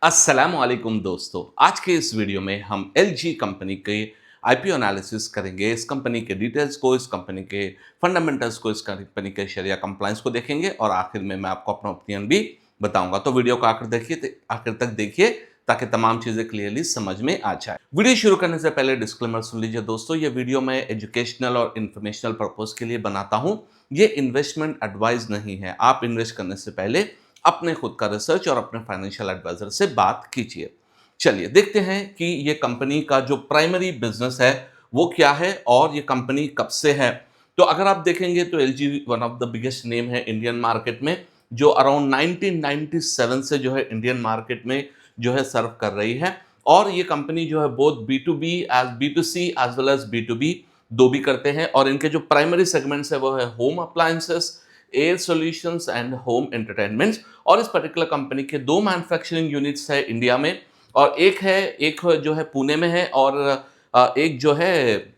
अस्सलामुअलैकुम दोस्तों। आज के इस वीडियो में हम एलजी कंपनी के आईपीओ एनालिसिस करेंगे। इस कंपनी के डिटेल्स को, इस कंपनी के फंडामेंटल्स को, इस कंपनी के शरिया कंप्लायंस को देखेंगे और आखिर में मैं आपको अपना ओपिनियन भी बताऊंगा। तो वीडियो को आखिर तक देखिए ताकि तमाम चीजें क्लियरली समझ में आ जाए। वीडियो शुरू करने से पहले डिस्क्लेमर सुन लीजिए दोस्तों। ये वीडियो मैं एजुकेशनल और इन्फॉर्मेशनल पर्पज के लिए बनाता हूँ। ये इन्वेस्टमेंट एडवाइस नहीं है। आप इन्वेस्ट करने से पहले अपने खुद का रिसर्च और अपने फाइनेंशियल एडवाइजर से बात कीजिए। चलिए देखते हैं कि ये कंपनी का जो प्राइमरी बिजनेस है वो क्या है और ये कंपनी कब से है। तो अगर आप देखेंगे तो LG one of the biggest name है इंडियन मार्केट में, जो अराउंड 1997 से जो है इंडियन मार्केट में जो है सर्व कर रही है। और ये कंपनी जो है both B2B as B2C as well as B2B दो भी करते हैं। और इनके जो प्राइमरी सेगमेंट्स है वो है home appliances, air solutions and home entertainment. और इस पर्टिकुलर कंपनी के दो मैन्युफैक्चरिंग यूनिट्स है इंडिया में, और एक जो है पुणे में है और एक जो है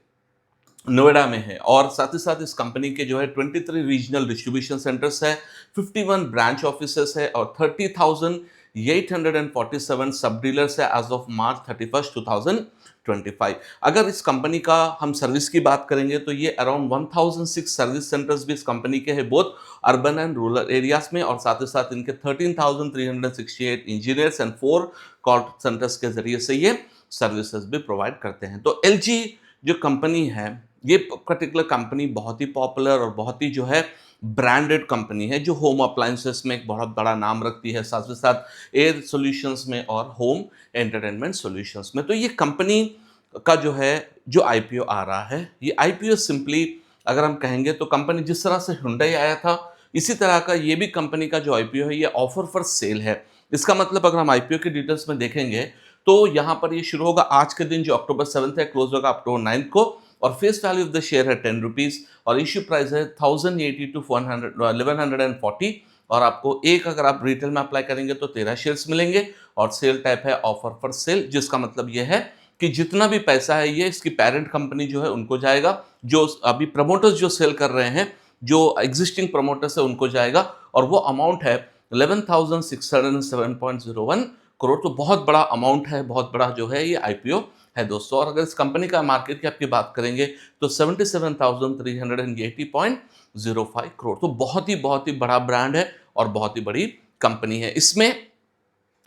नोएडा में है। और साथ ही साथ इस कंपनी के जो है 23 रीजनल डिस्ट्रीब्यूशन सेंटर्स है, 51 ब्रांच ऑफिसेस है और 30,847 सब डीलर्स है एज ऑफ मार्च 31, 2025। अगर इस कंपनी का हम सर्विस की बात करेंगे तो ये अराउंड 1006 सर्विस सेंटर्स भी इस कंपनी के हैं, both urban and rural areas में। और साथ ही साथ इनके 13,368 इंजीनियर्स एंड 4 कॉल सेंटर्स के जरिए से ये सर्विसेज भी प्रोवाइड करते हैं। तो एलजी जो कंपनी है, ये पर्टिकुलर कंपनी बहुत ही पॉपुलर और बहुत ही जो है ब्रांडेड कंपनी है, जो होम अप्लायंसेस में एक बहुत बड़ा नाम रखती है, साथ ही साथ एयर सॉल्यूशंस में और होम एंटरटेनमेंट सॉल्यूशंस में। तो ये कंपनी का जो है जो आईपीओ आ रहा है, ये आईपीओ सिंपली अगर हम कहेंगे तो कंपनी जिस तरह से हुंडई आया था इसी तरह का ये भी कंपनी का जो आईपीओ है ये ऑफर फॉर सेल है। इसका मतलब अगर हम आईपीओ के डिटेल्स में देखेंगे तो यहाँ पर ये शुरू होगा आज के दिन जो अक्टूबर 7 है, क्लोज होगा अक्टूबर 9 को। और face value of the share है 10 रुपीज और इश्यू प्राइस है 1080 टू 1140। और आपको एक अगर आप रिटेल में अप्लाई करेंगे तो 13 शेयर्स मिलेंगे। और सेल टाइप है ऑफर फॉर सेल, जिसका मतलब यह है कि जितना भी पैसा है ये इसकी पेरेंट कंपनी जो है उनको जाएगा, जो अभी प्रमोटर्स जो सेल कर रहे हैं, जो एग्जिस्टिंग प्रमोटर्स है उनको जाएगा। और वो अमाउंट है 11,607.01 करोड़। तो बहुत बड़ा अमाउंट है, बहुत बड़ा जो है ये आईपीओ है दोस्तों। और अगर इस कंपनी का मार्केट कैप की बात करेंगे तो 77,380.05 करोड़। तो बहुत ही बड़ा ब्रांड है और बहुत ही बड़ी कंपनी है। इसमें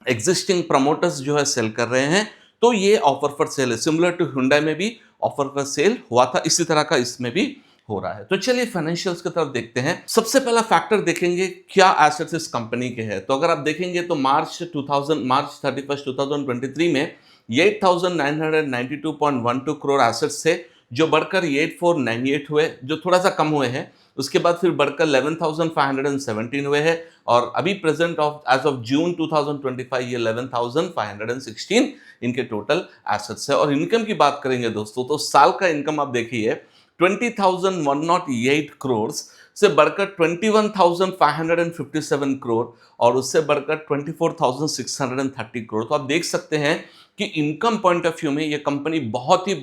एग्जिस्टिंग प्रमोटर्स जो है सेल कर रहे हैं, तो ये ऑफर फॉर सेल है। सिमिलर टू हुंडई में भी ऑफर फॉर सेल हुआ था, इसी तरह का इसमें भी हो रहा है। तो चलिए फाइनेंशियल्स की तरफ देखते हैं। सबसे पहला फैक्टर देखेंगे क्या एसेट्स इस कंपनी के हैं। तो अगर आप देखेंगे तो मार्च 31, 2023 में 8,992.12 करोड़ एसेट्स थे, जो बढ़कर 8,498 हुए, जो थोड़ा सा कम हुए हैं। उसके बाद फिर बढ़कर 11,517 हुए हैं और अभी present of as of June 2025 ये 11,516 इनके टोटल एसेट्स है। और इनकम की बात करेंगे दोस्तों तो साल का इनकम आप देखिए 20,108 करोड़ से बढ़कर 21,557 करोड़ और उससे बढ़कर 24,630 करोड़। तो आप देख सकते हैं कि इनकम पॉइंट ऑफ व्यू में ये कंपनी बहुत ही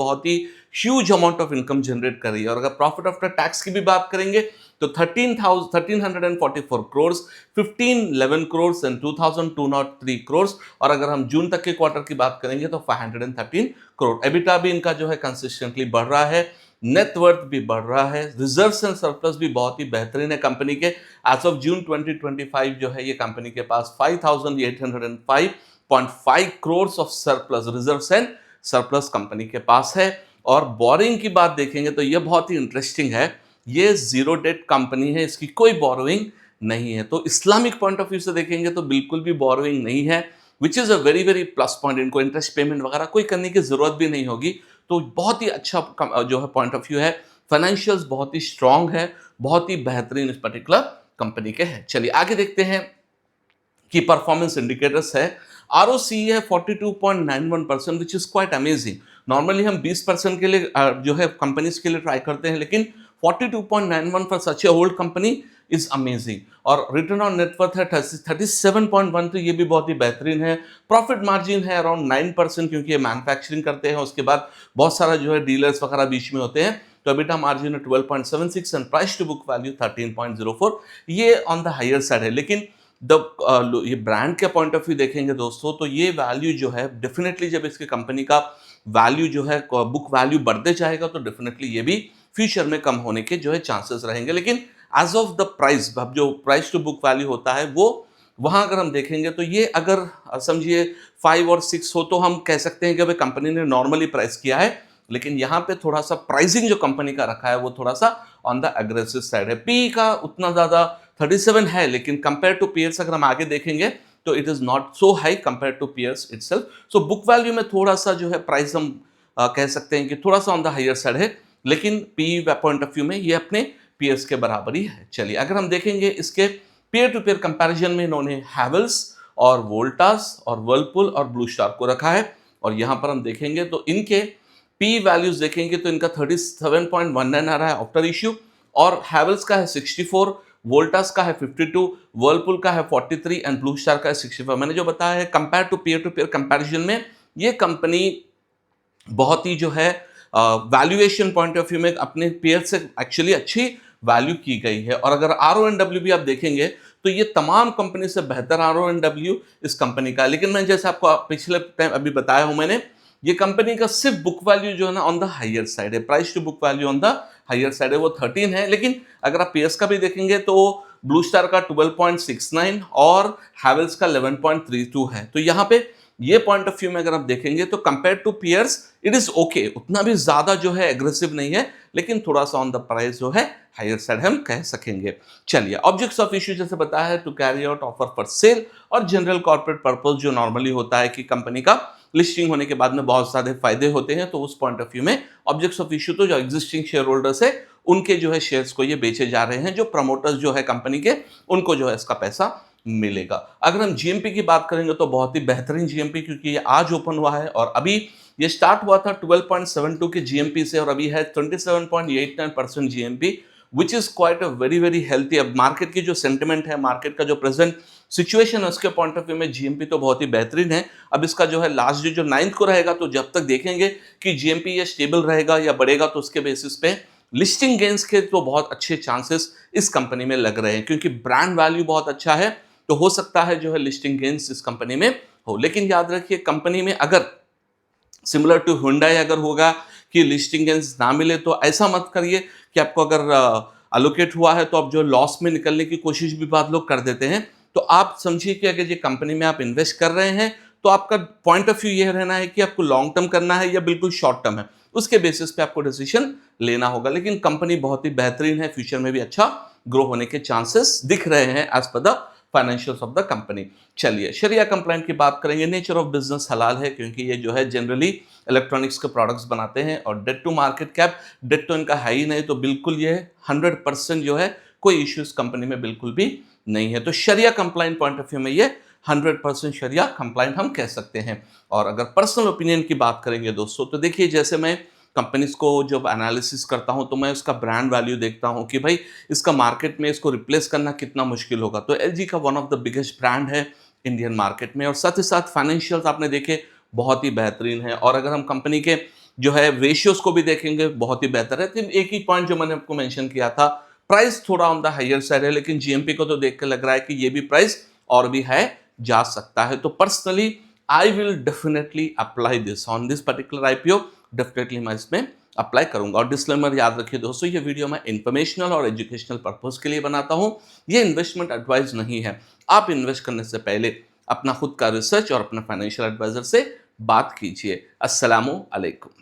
huge amount of income generate कर रही है। और अगर प्रॉफिट आफ्टर टैक्स की भी बात करेंगे तो 13,144 करोड़, 1511 करोड़ एंड 2,203 करोड़। और अगर हम जून तक के क्वार्टर की बात करेंगे तो 513 करोड़। एबिटा भी इनका जो है कंसिस्टेंटली बढ़ रहा है, नेटवर्थ भी बढ़ रहा है, रिजर्व्स एंड सरप्लस भी बहुत ही बेहतरीन है कंपनी के। एज ऑफ जून 2025 जो है ये कंपनी के पास 5,805.5 crore of surplus, reserves and surplus company के पास है। और बोरिंग की बात देखेंगे तो ये बहुत ही इंटरेस्टिंग है। ये जीरो डेट कंपनी है, इसकी कोई बोरोइंग नहीं है। तो इस्लामिक पॉइंट ऑफ व्यू से देखेंगे तो बिल्कुल भी बोरोइंग नहीं है, which is a very plus point. इनको इंटरेस्ट पेमेंट वगैरह कोई करने की जरूरत भी नहीं होगी। तो बहुत ही अच्छा जो है पॉइंट ऑफ व्यू है। फाइनेंशियल्स बहुत ही स्ट्रांग है, बहुत ही बेहतरीन इस पर्टिकुलर कंपनी के हैं। चलिए आगे देखते हैं कि परफॉर्मेंस इंडिकेटर्स है। ROCE है 42.91%, which is quite amazing. Normally हम 20% के लिए जो है कंपनीज के लिए ट्राई करते हैं, लेकिन 42.91 for such A old company is amazing. और रिटर्न ऑन नेटवर्थ है 37.13, ये भी बहुत ही बेहतरीन है। प्रॉफिट मार्जिन है अराउंड 9%, क्योंकि ये मैन्युफैक्चरिंग करते हैं, उसके बाद बहुत सारा जो है डीलर्स वगैरह बीच में होते हैं। तो एबिटा मार्जिन है 12.76 and price to book value 13.04, ये ऑन द हायर साइड है। लेकिन ये ब्रांड के पॉइंट ऑफ व्यू देखेंगे दोस्तों, तो ये वैल्यू जो है डेफिनेटली जब इसकी कंपनी का वैल्यू जो है बुक वैल्यू बढ़ते जाएगा तो डेफिनेटली ये भी फ्यूचर में कम होने के जो है चांसेस रहेंगे। लेकिन एज ऑफ द प्राइस, अब जो प्राइस टू बुक वैल्यू होता है वो वहां अगर हम देखेंगे तो ये अगर समझिए 5 और 6 हो तो हम कह सकते हैं कि भाई कंपनी ने नॉर्मली प्राइस किया है। लेकिन यहाँ पे थोड़ा सा प्राइसिंग जो कंपनी का रखा है वो थोड़ा सा ऑन द एग्रेसिव साइड है। पी का उतना ज्यादा 37 है, लेकिन कंपेयर टू पीयर्स अगर हम आगे देखेंगे तो it is not so high compare to peers itself. So book value में थोड़ा सा जो है प्राइस हम कह सकते हैं कि थोड़ा सा ऑन द हायर साइड है, लेकिन पी पॉइंट ऑफ व्यू में ये अपने पीयर्स के बराबर ही है। चलिए अगर हम देखेंगे इसके पीयर टू पीयर कंपैरिजन में इन्होंने हैवेल्स और वोल्टास और वर्लपूल और ब्लू स्टार को रखा है। और यहां पर हम देखेंगे तो इनके पी वैल्यूज देखेंगे तो इनका 37.19 आ रहा है आफ्टर इश्यू, और हैवेल्स का है 64, वोल्टास का है 52, वर्लपूल का है 43 एंड ब्लू स्टार का है 65। मैंने जो बताया है कंपेयर टू पीयर कंपैरिजन में ये कंपनी बहुत ही जो है वैल्यूएशन पॉइंट ऑफ व्यू में अपने पेयर से एक्चुअली अच्छी वैल्यू की गई है। और अगर RONW भी आप देखेंगे तो ये तमाम कंपनी से बेहतर RONW इस कंपनी का है। लेकिन मैं जैसे आपको पिछले टाइम अभी बताया हूं मैंने, ये कंपनी का सिर्फ बुक वैल्यू जो है ना ऑन द हायर साइड है, price to book value on the higher side है, वो 13 है। लेकिन अगर आप पेयर्स का भी देखेंगे तो ब्लू स्टार का 12.69 और हैवेल्स का 11.32 है। तो यहाँ पे ये पॉइंट ऑफ व्यू में अगर आप देखेंगे तो compare to peers it is okay, उतना भी ज्यादा जो है एग्रेसिव नहीं है, लेकिन थोड़ा सा ऑन द प्राइस जो है हायर साइड हम कह सकेंगे। चलिए ऑब्जेक्ट्स ऑफ इश्यू जैसे बताया है, to carry out offer for sale और जनरल कॉर्पोरेट पर्पस, जो नॉर्मली होता है कि कंपनी का लिस्टिंग होने के बाद में बहुत सारे फायदे होते हैं, तो उस पॉइंट ऑफ व्यू में ऑब्जेक्ट्स ऑफ इश्यू तो जो एग्जिस्टिंग शेयर होल्डर्स है उनके जो है शेयर्स को ये बेचे जा रहे हैं, जो प्रमोटर्स जो है कंपनी के उनको जो है इसका पैसा मिलेगा। अगर हम जीएमपी की बात करेंगे तो बहुत ही बेहतरीन जीएमपी, क्योंकि ये आज ओपन हुआ है और अभी ये स्टार्ट हुआ था 12.72 के जीएमपी से और अभी है 27.89% GMP, which is quite a very very healthy. अब मार्केट की जो सेंटिमेंट है, मार्केट का जो प्रेजेंट सिचुएशन है उसके पॉइंट ऑफ व्यू में जीएमपी तो बहुत ही बेहतरीन है। अब इसका जो है लास्ट जो 9th को रहेगा, तो जब तक देखेंगे कि जीएमपी ये स्टेबल रहेगा या बढ़ेगा, तो उसके बेसिस पे लिस्टिंग गेन्स के तो बहुत अच्छे चांसेस इस कंपनी में लग रहे हैं, क्योंकि ब्रांड वैल्यू बहुत अच्छा है, तो हो सकता है जो है लिस्टिंग गेन्स इस कंपनी में हो। लेकिन याद रखिए कंपनी में अगर सिमिलर टू हुंडई अगर होगा कि लिस्टिंग गेन्स ना मिले, तो ऐसा मत करिए कि आपको अगर अलोकेट हुआ है तो आप जो लॉस में निकलने की कोशिश भी बहुत लोग कर देते हैं। तो आप समझिए कि अगर ये कंपनी में आप इन्वेस्ट कर रहे हैं तो आपका पॉइंट ऑफ व्यू ये रहना है कि आपको लॉन्ग टर्म करना है या बिल्कुल शॉर्ट टर्म है, उसके बेसिस पे आपको डिसीजन लेना होगा। लेकिन कंपनी बहुत ही बेहतरीन है, फ्यूचर में भी अच्छा ग्रो होने के चांसेस दिख रहे हैं as per the financials of the company. चलिए शरिया कंप्लाइंट की बात करेंगे। नेचर ऑफ बिजनेस हलाल है, क्योंकि ये जो है जनरली इलेक्ट्रॉनिक्स के प्रोडक्ट्स बनाते हैं, और debt to market cap, debt तो इनका है ही नहीं, तो बिल्कुल ये 100% जो है कोई इश्यूज कंपनी में बिल्कुल भी नहीं है। तो शरिया कंप्लाइंट पॉइंट ऑफ व्यू में ये 100% शरिया कंप्लाइंट हम कह सकते हैं। और अगर पर्सनल ओपिनियन की बात करेंगे दोस्तों, तो देखिए जैसे मैं कंपनीज को जब एनालिसिस करता हूं तो मैं उसका ब्रांड वैल्यू देखता हूं कि भाई इसका मार्केट में इसको रिप्लेस करना कितना मुश्किल होगा। तो एलजी का one of the biggest brand है इंडियन मार्केट में, और साथ ही साथ फाइनेंशियल्स आपने देखे बहुत ही बेहतरीन है। और अगर हम कंपनी के जो है रेशियोज को भी देखेंगे बहुत ही बेहतर है। लेकिन एक ही पॉइंट जो मैंने आपको मेंशन किया था, प्राइस थोड़ा ऑन द हायर साइड है, लेकिन जीएमपी को तो देख के लग रहा है कि ये भी प्राइस और भी है जा सकता है। तो personally I will definitely apply this on this particular IPO, definitely मैं इसमें अप्लाई करूंगा। और डिस्क्लेमर याद रखिए दोस्तों, ये वीडियो मैं इन्फॉर्मेशनल और एजुकेशनल पर्पस के लिए बनाता हूं, ये इन्वेस्टमेंट एडवाइस नहीं है। आप इन्वेस्ट करने से पहले अपना खुद का रिसर्च और अपना फाइनेंशियल एडवाइजर से बात कीजिए। अस्सलामु अलैकुम।